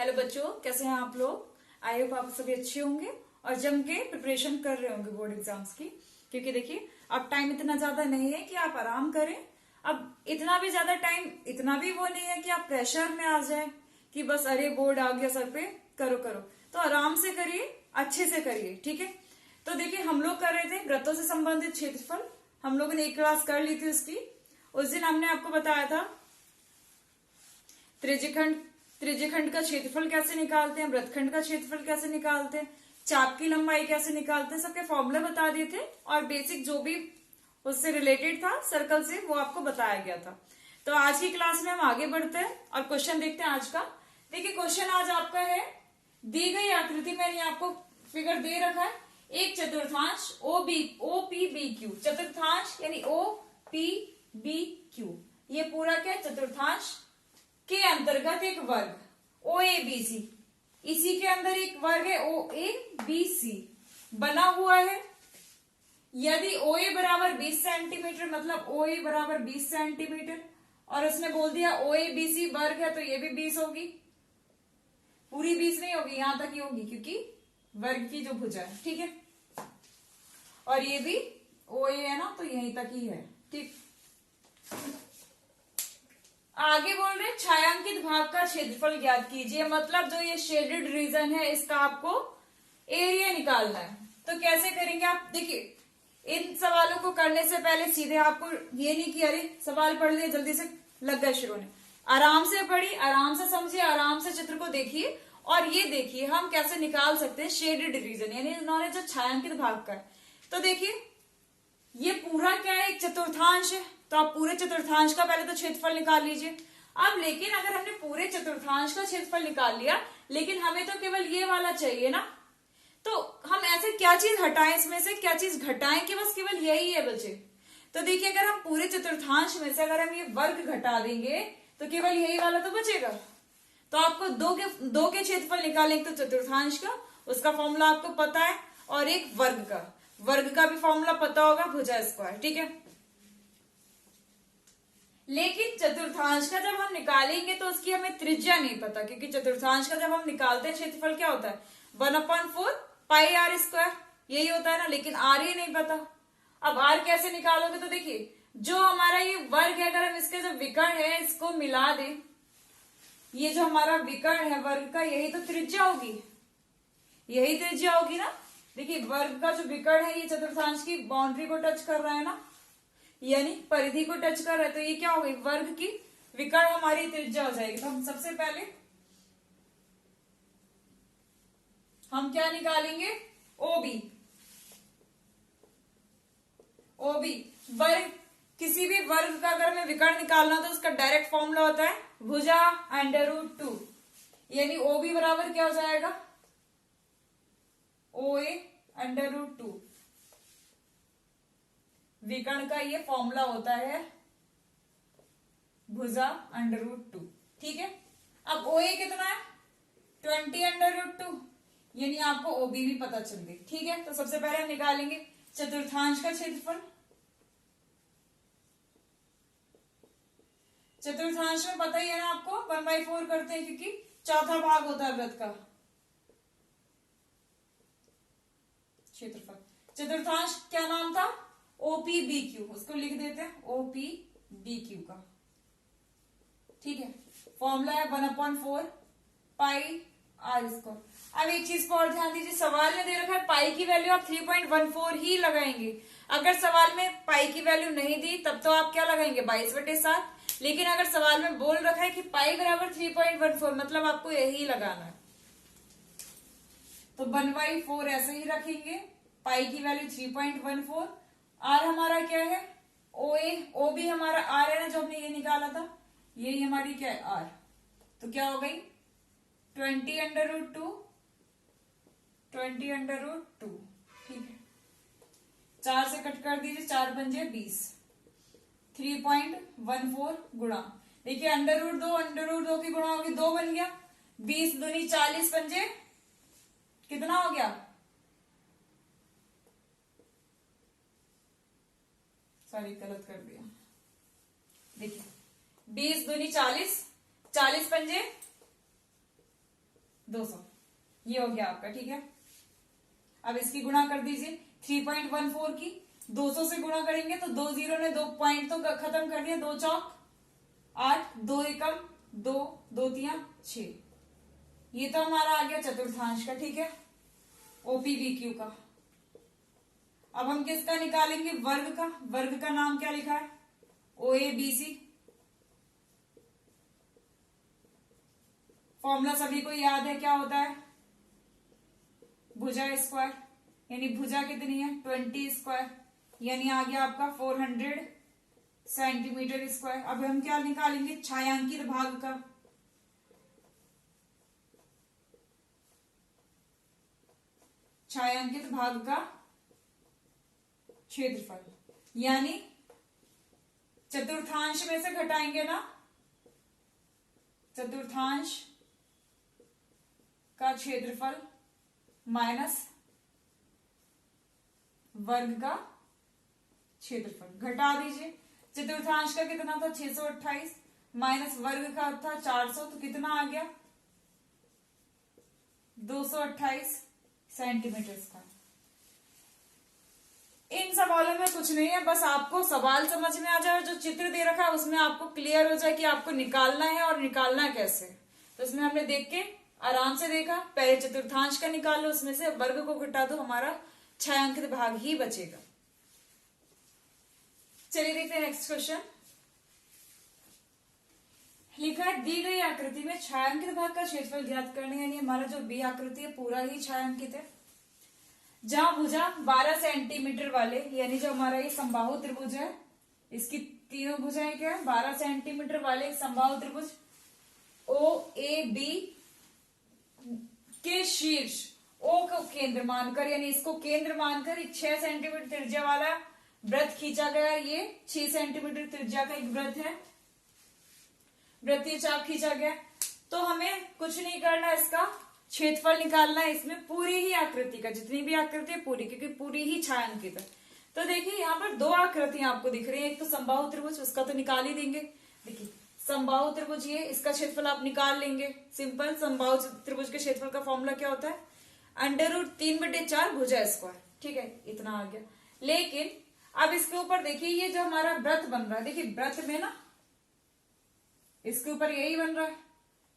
Hello बच्चों, कैसे हैं आप लोग। आई होप आप सभी अच्छे होंगे और जम के प्रिपरेशन कर रहे होंगे बोर्ड एग्जाम्स की। क्योंकि देखिए अब टाइम इतना ज्यादा नहीं है कि आप आराम करें। अब इतना भी ज्यादा टाइम, इतना भी वो नहीं है कि आप प्रेशर में आ जाए कि बस अरे बोर्ड आ गया सर पे, करो करो। तो आराम से करिए, अच्छे से करिए, ठीक है। तो देखिए हम लोग कर रहे थे वृत्तों से संबंधित क्षेत्रफल। हम लोगों ने एक क्लास कर ली थी उसकी। उस दिन हमने आपको बताया था त्रिज्यखंड का क्षेत्रफल कैसे निकालते हैं, वृत्तखंड का क्षेत्रफल कैसे निकालते हैं, चाप की लंबाई कैसे निकालते हैं, सबके फॉर्मूले बता दिए थे और बेसिक जो भी उससे रिलेटेड था सर्कल से वो आपको बताया गया था। तो आज की क्लास में हम आगे बढ़ते हैं और क्वेश्चन देखते हैं आज का। देखिए क्वेश्चन आज आपका है, दी गई आकृति में मैंने आपको फिगर दे रखा है, एक चतुर्थांश ओ पी बी क्यू, चतुर्थांश यानी ओ पी बी क्यू, ये पूरा क्या चतुर्थांश के अंतर्गत एक वर्ग ओ ए बी सी, इसी के अंदर एक वर्ग है ओ ए बी सी बना हुआ है। यदि ओ ए बराबर 20 सेंटीमीटर, मतलब ओ ए बराबर 20 सेंटीमीटर और उसने बोल दिया ओ ए बी सी वर्ग है, तो ये भी 20 होगी। पूरी 20 नहीं होगी, यहां तक ही होगी क्योंकि वर्ग की जो भुजा है, ठीक है। और ये भी ओ ए है ना, तो यहीं तक ही है, ठीक। आगे बोल रहे छायांकित भाग का क्षेत्रफल ज्ञात कीजिए, मतलब जो ये शेडेड रीजन है इसका आपको एरिया निकालना है। तो कैसे करेंगे आप, देखिए इन सवालों को करने से पहले सीधे आपको ये नहीं कि अरे सवाल पढ़ लिए जल्दी से लग गए शुरू ने। आराम से पढ़िए, आराम से समझिए, आराम से चित्र को देखिए और ये देखिए हम कैसे निकाल सकते हैं शेडेड रीजन, यानी उन्होंने जो छायांकित भाग का है। तो देखिए ये पूरा क्या है, एक चतुर्थांश है, तो आप पूरे चतुर्थांश का पहले तो क्षेत्रफल निकाल लीजिए। अब लेकिन अगर हमने पूरे चतुर्थांश का क्षेत्रफल निकाल लिया, लेकिन हमें तो केवल ये वाला चाहिए ना, तो हम ऐसे क्या चीज हटाएं, इसमें से क्या चीज घटाएं कि बस केवल यही है बचे। तो देखिए अगर हम पूरे चतुर्थांश में से अगर हम ये वर्ग घटा देंगे तो केवल यही वाला तो बचेगा। तो आपको दो के क्षेत्रफल निकालें, एक तो चतुर्थांश का, उसका फॉर्मूला आपको पता है, और एक वर्ग का भी फॉर्मूला पता होगा, भुजा स्क्वायर, ठीक है। लेकिन चतुर्थांश का जब हम निकालेंगे तो उसकी हमें त्रिज्या नहीं पता, क्योंकि चतुर्थांश का जब हम निकालते हैं क्षेत्रफल क्या होता है 1/4 पाई आर स्क्वायर, यही होता है ना, लेकिन आर ही नहीं पता। अब आर कैसे निकालोगे, तो देखिए जो हमारा ये वर्ग है, अगर हम इसके जो विकर्ण है इसको मिला दें, ये जो हमारा विकर्ण है वर्ग का, यही तो त्रिज्या होगी, यही त्रिज्या होगी ना। देखिए वर्ग का जो विकर्ण है ये चतुर्थांश की बाउंड्री को टच कर रहा है ना, यानी परिधि को टच कर रहा है, तो ये क्या हो गई वर्ग की विकर्ण हमारी त्रिज्या हो जाएगी। तो हम सबसे पहले हम क्या निकालेंगे, ओबी। वर्ग, किसी भी वर्ग का अगर हमें विकर्ण निकालना हो तो उसका डायरेक्ट फॉर्मूला होता है भुजा √2, यानी ओबी बराबर क्या हो जाएगा ओ ए √2। विकर्ण का ये फॉर्मूला होता है भुजा √2, ठीक है। अब ओ ए कितना है 20 √2, यानी आपको ओबी भी पता चल गई, ठीक है। तो सबसे पहले हम निकालेंगे चतुर्थांश का क्षेत्रफल। चतुर्थांश में पता ही है ना आपको 1/4 करते हैं, क्योंकि चौथा भाग होता है वृत्त का क्षेत्रफल। चतुर्थांश क्या नाम था OPBQ, उसको लिख देते हैं OPBQ का, ठीक है। फॉर्मूला है 1/4 पाई आर स्क्वायर। अब एक चीज को और ध्यान दीजिए, सवाल में दे रखा है पाई की वैल्यू आप 3.14 ही लगाएंगे। अगर सवाल में पाई की वैल्यू नहीं दी तब तो आप क्या लगाएंगे 22/7, लेकिन अगर सवाल में बोल रखा है कि पाई बराबर 3.14, मतलब आपको यही लगाना है, तो 1/4 ऐसे ही रखेंगे। पाई की वैल्यू 3.14, आर हमारा क्या है ओ भी हमारा आर है ना, जो हमने ये निकाला था, यही हमारी क्या है आर। तो क्या हो गई 20 √2, ठीक है। 4 से कट कर दीजिए, 4 पंजे 20, 3.14 गुणा, देखिए √2 की गुणा होगी 2 बन गया, 20 दूनी 40 पंजे कितना हो गया, सॉरी गलत कर दिया, देखिए 20 दूनी 40, 40 पंजे 200, ये हो गया आपका। ठीक है, अब इसकी गुणा कर दीजिए 3.14 की 200 से गुणा करेंगे तो 2 जीरो ने 2 पॉइंट तो खत्म कर दिया, 2 चौक 8, 2 एकम 2, 2 तिया 6। ये तो हमारा आ गया चतुर्थांश का। ठीक है, OPBQ का। अब हम किसका निकालेंगे? वर्ग का। वर्ग का नाम क्या लिखा है? OABC। फॉर्मूला सभी को याद है, क्या होता है? भुजा स्क्वायर, यानी भुजा कितनी है? 20 स्क्वायर, यानी आ गया आपका 400 सेंटीमीटर स्क्वायर। अब हम क्या निकालेंगे? छायांकित भाग का। छायांकित भाग का क्षेत्रफल, यानी चतुर्थांश में से घटाएंगे ना, चतुर्थांश का क्षेत्रफल माइनस वर्ग का क्षेत्रफल। घटा दीजिए, चतुर्थांश का कितना था? 628 माइनस वर्ग का था 400, तो कितना आ गया? 228 सेंटीमीटर स्क्वायर। इन सवालों में कुछ नहीं है, बस आपको सवाल समझ में आ जाए, जो चित्र दे रखा है उसमें आपको क्लियर हो जाए कि आपको निकालना है और निकालना कैसे। तो इसमें हमने देख के आराम से देखा, पहले चतुर्थांश का निकाल लो, उसमें से वर्ग को घटा दो, हमारा छायांकित भाग ही बचेगा। चलिए देखते हैं नेक्स्ट क्वेश्चन। लिखा है दी गई आकृति में छायांकित भाग का क्षेत्रफल ज्ञात करने, यानी हमारा जो बी आकृति है पूरा ही छायांकित है। जहां भुजा 12 सेंटीमीटर वाले, यानी जो हमारा ये समबाहु त्रिभुज है, इसकी तीनों भुजाएं क्या है? 12 सेंटीमीटर वाले समबाहु त्रिभुज OAB के शीर्ष O को केंद्र मानकर, यानी इसको केंद्र मानकर 6 सेंटीमीटर त्रिज्या वाला वृत्त खींचा गया। ये 6 सेंटीमीटर त्रिज्या का एक वृत्त है, वृत्तीय चाप खींचा गया। तो हमें कुछ नहीं करना, इसका क्षेत्रफल निकालना है। इसमें पूरी ही आकृति का, जितनी भी आकृति है पूरी, क्योंकि पूरी ही छायांकित है। तो देखिए यहाँ पर दो आकृतियां आपको दिख रही है, एक तो समबाहु त्रिभुज, उसका तो निकाल ही देंगे। देखिए समबाहु त्रिभुज, ये इसका क्षेत्रफल आप निकाल लेंगे, सिंपल। समबाहु त्रिभुज के क्षेत्रफल का फॉर्मूला क्या होता है? √3/4 भुजा स्क्वायर। ठीक है, इतना आ गया। लेकिन अब इसके ऊपर देखिए, ये जो हमारा वृत्त बन रहा है, देखिए वृत्त में ना इसके ऊपर यही बन रहा है,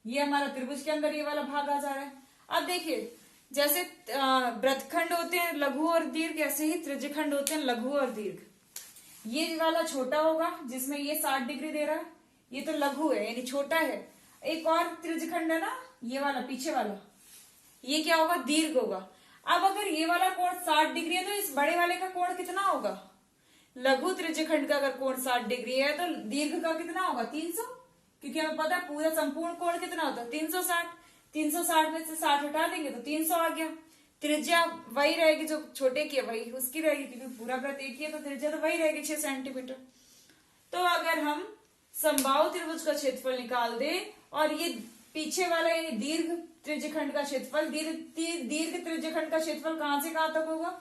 ये हमारा त्रिभुज के अंदर ये वाला भाग आ जा रहा है। अब देखिए, जैसे वृत्तखंड होते हैं लघु और दीर्घ, ऐसे ही त्रिज्यखंड होते हैं लघु और दीर्घ। ये वाला छोटा होगा, जिसमें ये 60 डिग्री दे रहा है, ये तो लघु है यानी छोटा है। एक और त्रिज्यखंड है ना, ये वाला पीछे वाला, ये क्या होगा? दीर्घ होगा। अब अगर ये वाला कोण 60 डिग्री है, तो इस बड़े वाले का कोण कितना होगा? लघु त्रिज्यखंड का अगर कोण 60 डिग्री है, तो दीर्घ का कितना होगा? 300, क्योंकि हमें पता है पूरा संपूर्ण कोण कितना होता है? 360। 360 में से 60 हटा देंगे तो 300 आ गया। त्रिज्या वही रहेगी, जो छोटे की है वही उसकी रहेगी, क्योंकि पूरा वृत्त एक ही है, तो त्रिज्या तो वही रहेगी 6 सेंटीमीटर। तो अगर हम समबाहु त्रिभुज का क्षेत्रफल निकाल दे, और ये पीछे वाला यानी दीर्घ त्रिज्यखंड का क्षेत्रफल, दीर्घ त्रिज्यखंड का क्षेत्रफल कहां से कहां तक होगा?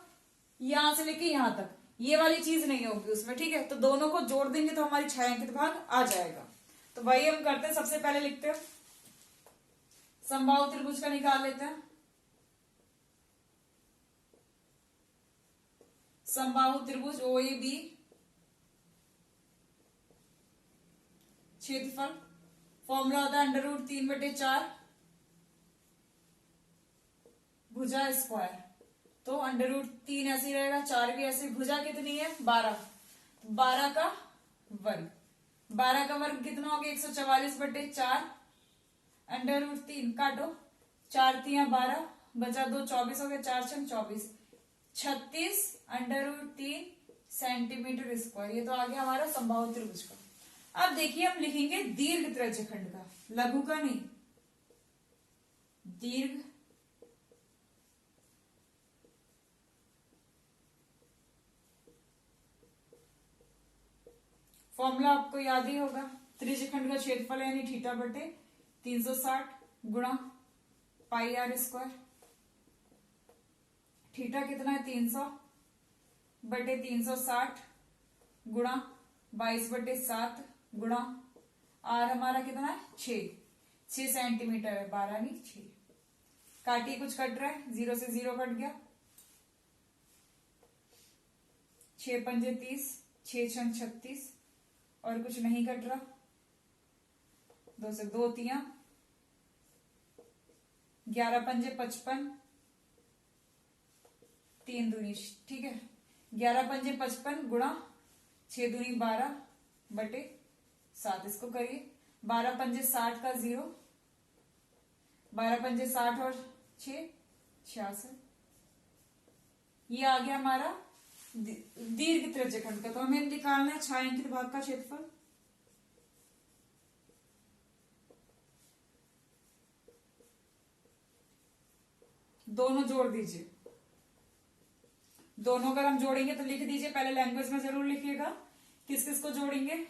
यहां से लेके यहां तक, ये वाली चीज नहीं होगी उसमें। ठीक है, तो दोनों को जोड़ देंगे तो हमारी छायांकित भाग आ जाएगा। तो वही हम करते हैं, सबसे पहले लिखते हैं समबाहु त्रिभुज का निकाल लेते हैं। समबाहु त्रिभुज OAB क्षेत्रफल फॉर्मूला होता है √3/4 भुजा स्क्वायर। तो √3 ऐसे ही रहेगा, 4 भी ऐसे। भुजा कितनी है? 12, 12 का वर्ग। 12 का वर्ग कितना हो गया? 144/4 √3 काटो, 4 तिया 12 बचा 2, 24 हो गया, 4 छंग 24, 36 √3 सेंटीमीटर स्क्वायर। ये तो आ गया हमारा समबाहु त्रिभुज का। अब देखिए हम लिखेंगे दीर्घ त्रिज्यखंड का, लघु का नहीं, दीर्घ फॉर्मूला आपको याद ही होगा। त्रिज्यखंड का क्षेत्रफल यानी θ/360 गुणा πr²। थीटा कितना है? 300/360 गुणा 22/7 गुणा r हमारा कितना है? 6 सेंटीमीटर है, 12 नहीं 6। काटिए, कुछ कट रहा है, 0 से 0 कट गया, 6 पंजे 30, 6 छंग 36, और कुछ नहीं कट रहा, 2 से 2 तिया, 11 पंजे 55, 3 दूनी, ठीक है, 11 पंजे 55 गुणा 6 दूनी 12 बटे 7, इसको करिए, 12 पंजे 60 का 0, 12 पंजे 60 और 6 66, ये आ गया हमारा दीर्घ त्रिज्यखंड का। तो हमें निकालना है छायांकित भाग का क्षेत्रफल। दोनों जोड़ दीजिए, दोनों अगर हम जोड़ेंगे तो लिख दीजिए, पहले लैंग्वेज में जरूर लिखिएगा किस किस को जोड़ेंगे।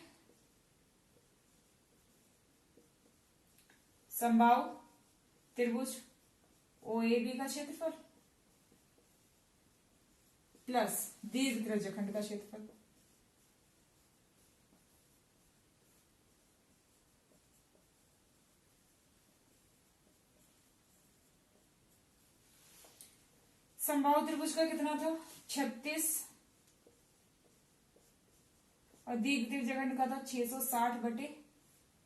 समबाहु त्रिभुज OAB का क्षेत्रफल प्लस दीर्घ त्रिज्यखंड का क्षेत्रफल। समबाहु त्रिभुज का कितना था 36 और दीर्घ त्रिज्यखंड का था 660 बटे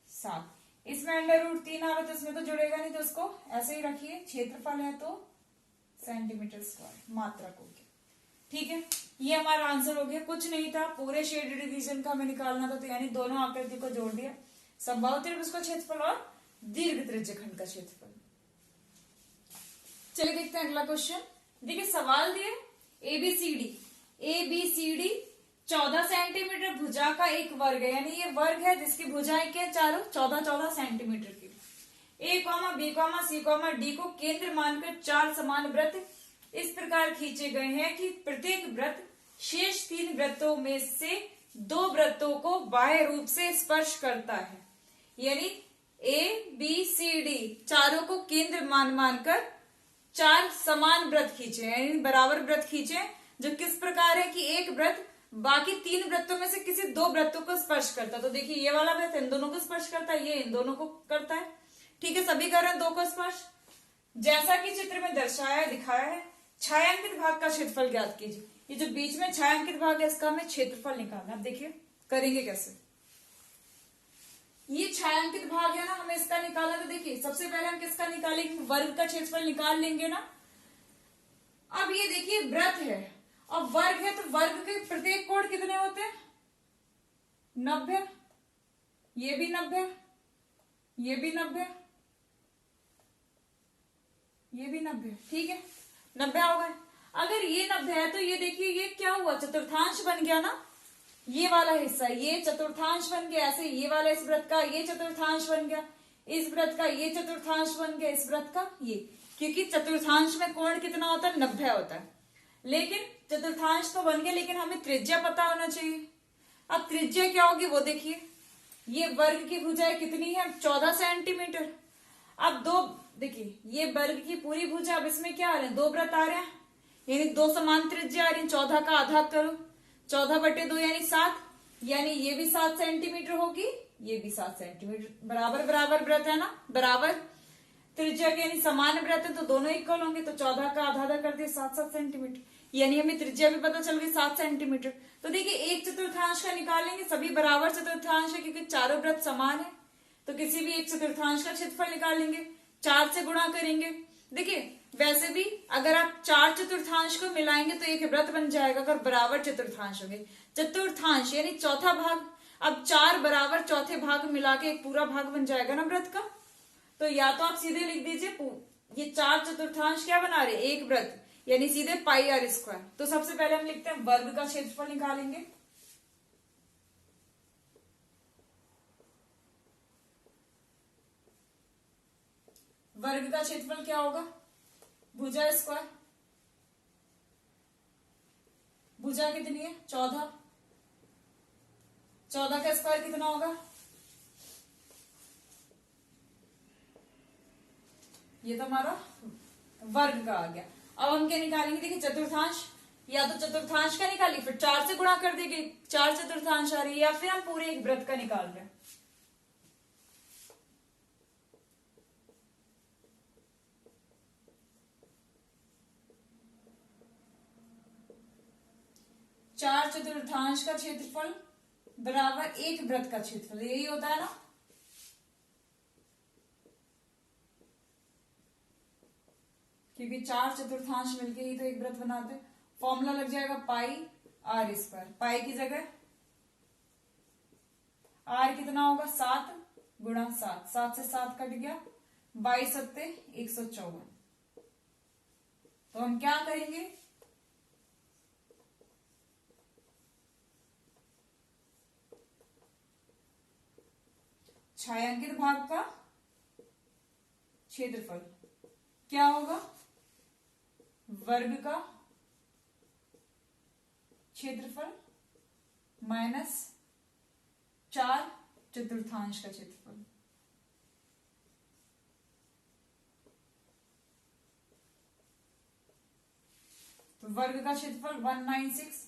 7। इसमें √3 आ रहा था, इसमें तो जुड़ेगा नहीं, तो उसको ऐसे ही रखिए। क्षेत्रफल है तो सेंटीमीटर स्क्वायर मात्रक हो गया, ठीक है। ये हमारा आंसर हो गया, कुछ नहीं था, पूरे शेडेड रीजन का हमें निकालना था, तो यानी दोनों आकृति को जोड़ दिया, समबाहु त्रिभुज का क्षेत्रफल और दीर्घ त्रिज्यखंड का क्षेत्रफल। चलिए देखते हैं अगला क्वेश्चन। देखिए सवाल दिए ABCD 14 सेंटीमीटर भुजा का एक वर्ग है, यानी ये वर्ग है जिसकी भुजाएं क्या चारों 14 सेंटीमीटर की। A, B, C, D को केंद्र मानकर 4 समान वृत्त इस प्रकार खींचे गए हैं कि प्रत्येक वृत्त शेष 3 वृत्तों में से 2 वृत्तों को बाह्य रूप से स्पर्श करता है। यानी ABCD चारों को केंद्र मानकर 4 समान वृत्त खींचे, यानी बराबर वृत्त खींचे, जो किस प्रकार है कि एक वृत्त बाकी 3 वृत्तों में से किसी 2 वृत्तों को स्पर्श करता है। तो देखिए ये वाला वृत्त इन दोनों को स्पर्श करता है, ये इन दोनों को करता है, ठीक है, सभी कर रहे हैं 2 को स्पर्श। जैसा कि चित्र में दर्शाया दिखाया है, छायांकित भाग का क्षेत्रफल ज्ञात कीजिए। ये जो बीच में छायांकित भाग है इसका हमें क्षेत्रफल निकालना। अब देखिए करेंगे कैसे। ये छायांकित भाग है ना, हमें इसका निकालना। तो देखिए सबसे पहले हम किसका निकालेंगे, वर्ग का क्षेत्रफल निकाल लेंगे ना। अब ये देखिए वृत्त है और वर्ग है, तो वर्ग के प्रत्येक कोण कितने होते हैं 90, ये भी 90, ये भी 90, ये भी 90, ठीक है, 90 हो गए। अगर ये 90 है तो ये देखिए ये क्या हुआ, चतुर्थांश बन गया ना, ये वाला हिस्सा ये चतुर्थांश बन गया। ऐसे ये वाला इस व्रत का ये चतुर्थांश बन गया, इस व्रत का ये चतुर्थांश बन गया, इस व्रत का ये, क्योंकि चतुर्थांश में कोण कितना होता है 90 होता है। लेकिन चतुर्थांश तो बन गया, लेकिन हमें त्रिज्या पता होना चाहिए। अब त्रिज्या क्या होगी वो देखिए, ये वर्ग की भुजा कितनी है 14 सेंटीमीटर। अब दो देखिए ये वर्ग की पूरी भुजा, अब इसमें क्या आ रहे हैं 2 वृत्त आ रहे हैं, यानी 2 समान त्रिज्या आ रही है। 14 का आधा करो, 14/2 यानी 7, यानी ये भी 7 सेंटीमीटर होगी, ये भी 7 सेंटीमीटर, बराबर बराबर व्रत है ना, बराबर त्रिज्या के यानी समान व्रत है, तो दोनों इक्वल होंगे। तो 14 का आधा कर दिया 7 सेंटीमीटर, यानी हमें त्रिज्या भी पता चल गई 7 सेंटीमीटर। तो देखिए एक चतुर्थांश का निकालेंगे, सभी बराबर चतुर्थांश है क्योंकि चारों व्रत समान है, तो किसी भी एक चतुर्थांश का क्षेत्रफल निकालेंगे, 4 से गुणा करेंगे। देखिए वैसे भी अगर आप 4 चतुर्थांश को मिलाएंगे तो एक व्रत बन जाएगा, अगर बराबर चतुर्थांश होंगे। चतुर्थांश यानी चौथा भाग, अब 4 बराबर चौथे भाग मिला के एक पूरा भाग बन जाएगा ना व्रत का। तो या तो आप सीधे लिख दीजिए ये 4 चतुर्थांश क्या बना रहे एक व्रत, यानी सीधे πr²। तो सबसे पहले हम लिखते हैं वर्ग का क्षेत्रफल निकालेंगे। वर्ग का क्षेत्रफल क्या होगा, भुजा स्क्वायर, भुजा कितनी है 14, 14 का स्क्वायर कितना होगा, ये तो हमारा वर्ग का आ गया। अब हम क्या निकालेंगे, देखिए चतुर्थांश, या तो चतुर्थांश का निकालिए फिर 4 से गुणा कर देंगे, 4 चतुर्थांश आ रही है, या फिर हम पूरे एक व्रत का निकाल रहे हैं। 4/4 का क्षेत्रफल बराबर 1 वृत्त का क्षेत्रफल, यही होता है ना। क्योंकि 4/4 मिलके ही तो एक वृत्त बनाते हैं। फॉर्मूला लग जाएगा पाई आर स्क्वायर। पाई की जगह आर कितना होगा 7 गुणा 7, 7 से 7 कट गया, 22 सत्ते 154। तो हम क्या करेंगे, छायांकित भाग का क्षेत्रफल क्या होगा, वर्ग का क्षेत्रफल माइनस 4/4 का क्षेत्रफल। तो वर्ग का क्षेत्रफल 196,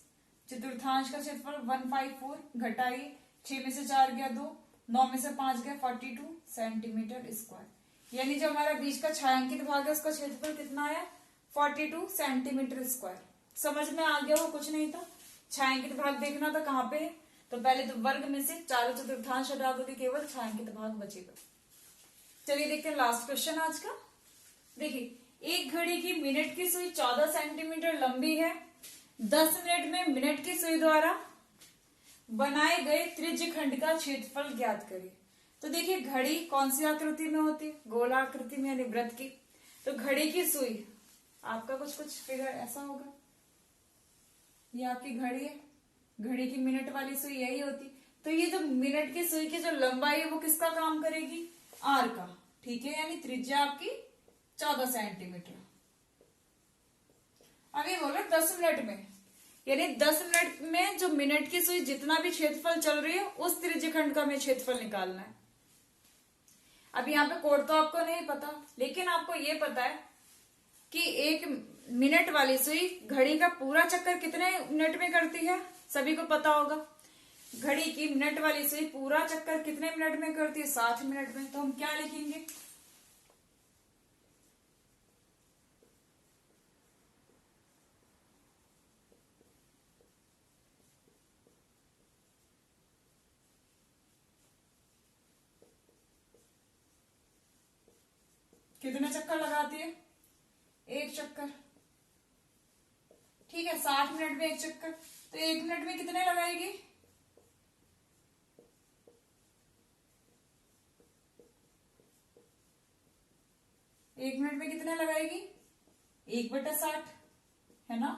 चतुर्थांश का क्षेत्रफल 154, घटाइए 6 में से 4 गया 2, 9 में से 5 गया 42 सेंटीमीटर स्क्वायर। यानी जो हमारा बीच का छायांकित भाग है उसका क्षेत्रफल कितना आया 42 सेंटीमीटर स्क्वायर। समझ में आ गया, वो कुछ नहीं था। छायांकित भाग देखना था कहाँ पे है, तो पहले तो वर्ग में से 4/4 हटा दोगे, केवल छायांकित भाग बचेगा। चलिए देखते हैं लास्ट क्वेश्चन आज का। देखिए, एक घड़ी की मिनट की सुई 14 सेंटीमीटर लंबी है। 10 मिनट में मिनट की सुई द्वारा बनाए गए त्रिज्य खंड का क्षेत्रफल ज्ञात करिए। तो देखिए, घड़ी कौन सी आकृति में होती है, गोलाकृति में यानी वृत्त की। तो घड़ी की सुई आपका कुछ फिगर ऐसा होगा, ये आपकी घड़ी है, घड़ी की मिनट वाली सुई यही होती। तो ये जो मिनट की सुई की जो लंबाई है वो किसका काम करेगी, आर का, ठीक है, यानी त्रिज्या आपकी 14 सेंटीमीटर। अब ये बोलो 10 मिनट में, यानी 10 मिनट में जो मिनट की सुई जितना भी क्षेत्रफल चल रही है उस त्रिज्यखंड का हमें क्षेत्रफल निकालना है। अब यहाँ पे कोड तो आपको नहीं पता, लेकिन आपको ये पता है कि एक मिनट वाली सुई घड़ी का पूरा चक्कर कितने मिनट में करती है, सभी को पता होगा। घड़ी की मिनट वाली सुई पूरा चक्कर कितने मिनट में करती है, 60 मिनट में। तो हम क्या लिखेंगे, कितने चक्कर लगाती है, एक चक्कर, ठीक है। 60 मिनट में एक चक्कर, तो 1 मिनट में कितने लगाएगी, एक मिनट में कितने लगाएगी 1/60, है ना।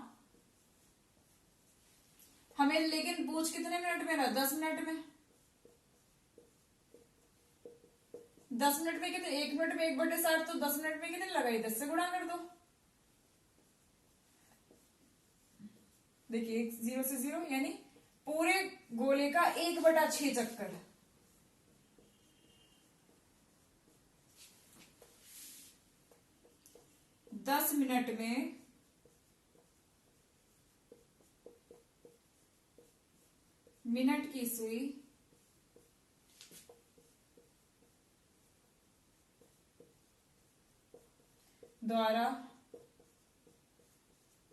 हमें लेकिन पूछ कितने मिनट में रहा, 10 मिनट में। 10 मिनट में कितने, 1 मिनट में 1/60, तो 10 मिनट में कितने लगाई, 10 से गुणा कर दो। देखिए 0 से 0 यानी पूरे गोले का 1/6 चक्कर। दस मिनट में मिनट की सुई द्वारा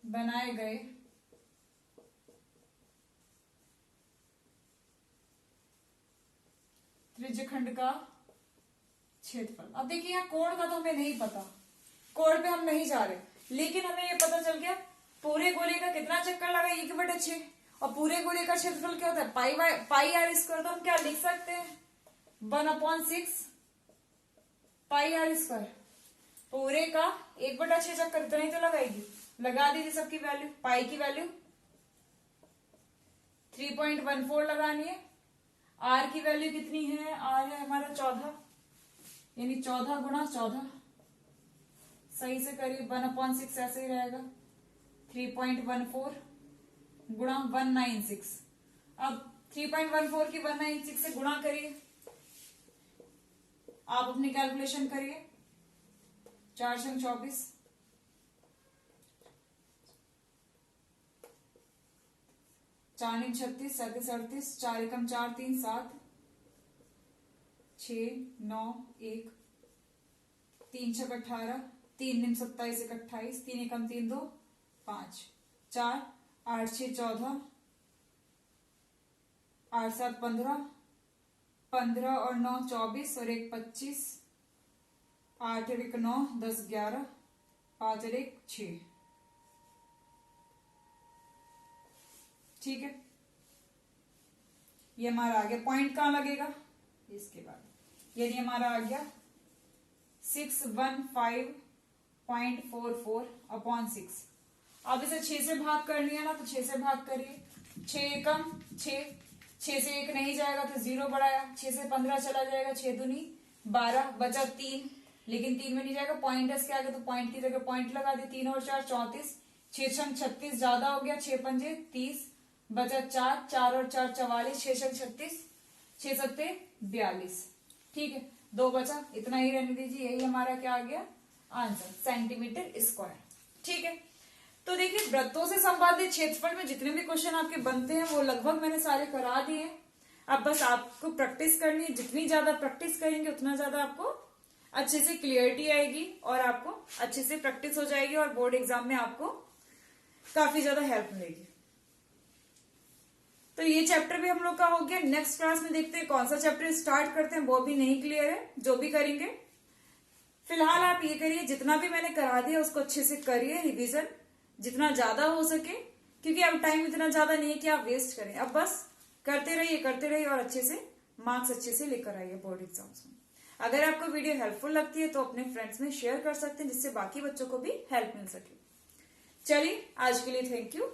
बनाए गए त्रिज्यखंड का क्षेत्रफल। अब देखिए यहाँ कोण का तो हमें नहीं पता, कोण पे हम नहीं जा रहे, लेकिन हमें ये पता चल गया पूरे गोले का कितना चक्कर लगा 1/6, और पूरे गोले का क्षेत्रफल क्या होता है पाई आर स्क्वायर। तो हम क्या लिख सकते हैं 1/6 पाई आर स्क्वायर। पूरे का 1/6 चक्कर इतना ही तो लगाएगी, लगा दीजिए सबकी वैल्यू। पाई की वैल्यू 3.14 लगानी है। आर की वैल्यू कितनी है, आर है हमारा 14, यानी 14 गुणा 14, सही से करिए 1/6 ऐसे ही रहेगा। 3.14 गुणा 196। अब 3.14 की 196 से गुणा करिए, आप अपनी कैलकुलेशन करिए। 4 संग 24, 4 × 36, 37 38, 4 एकम 4 3 7, 6 9 1, 3 6 18, 3 × 27 1 28, 3 एकम 3 2 5, 4 8 6 14, 8 7 15, 15 और 9 24 और 1 25, 8 और 1 9, 10 11, 5 और 1 6। ठीक है, ये हमारा आ गया। पॉइंट कहां लगेगा? इसके बाद। यदि हमारा आ गया 615.44 अपॉन 6। अब इसे 6 से भाग करनी है ना, तो 6 से भाग करिए। 6 एकम 6, 6 से 1 नहीं जाएगा तो 0 बढ़ाया, 6 से 15 चला जाएगा, 6 दूनी 12, बचा 3, लेकिन 3 में नहीं जाएगा, पॉइंट इसके आगे, तो पॉइंट की जगह पॉइंट लगा दी। 3 और 4 34, 6 छंग 36 ज्यादा हो गया, 6 पंजे 30, बचा 4, 4 और 4 44, 6 छंग 36, 6 सत्ते 42। ठीक है, 2 बचा, इतना ही रहने दीजिए। यही हमारा क्या आ गया आंसर, सेंटीमीटर स्क्वायर। ठीक है, तो देखिए वृत्तों से संबंधित क्षेत्रफल में जितने भी क्वेश्चन आपके बनते हैं वो लगभग मैंने सारे करा दिए हैं। अब बस आपको प्रैक्टिस करनी है, जितनी ज्यादा प्रैक्टिस करेंगे उतना ज्यादा आपको अच्छे से क्लियरिटी आएगी और आपको अच्छे से प्रैक्टिस हो जाएगी और बोर्ड एग्जाम में आपको काफी ज्यादा हेल्प मिलेगी। तो ये चैप्टर भी हम लोग का हो गया। नेक्स्ट क्लास में देखते हैं कौन सा चैप्टर स्टार्ट करते हैं, वो भी नहीं क्लियर है, जो भी करेंगे। फिलहाल आप ये करिए, जितना भी मैंने करा दिया उसको अच्छे से करिए रिवीजन, जितना ज्यादा हो सके, क्योंकि अब टाइम इतना ज्यादा नहीं है कि आप वेस्ट करें। अब बस करते रहिए और अच्छे से मार्क्स अच्छे से लेकर आइए बोर्ड एग्जाम्स में। अगर आपको वीडियो हेल्पफुल लगती है तो अपने फ्रेंड्स में शेयर कर सकते हैं, जिससे बाकी बच्चों को भी हेल्प मिल सके। चलिए आज के लिए थैंक यू।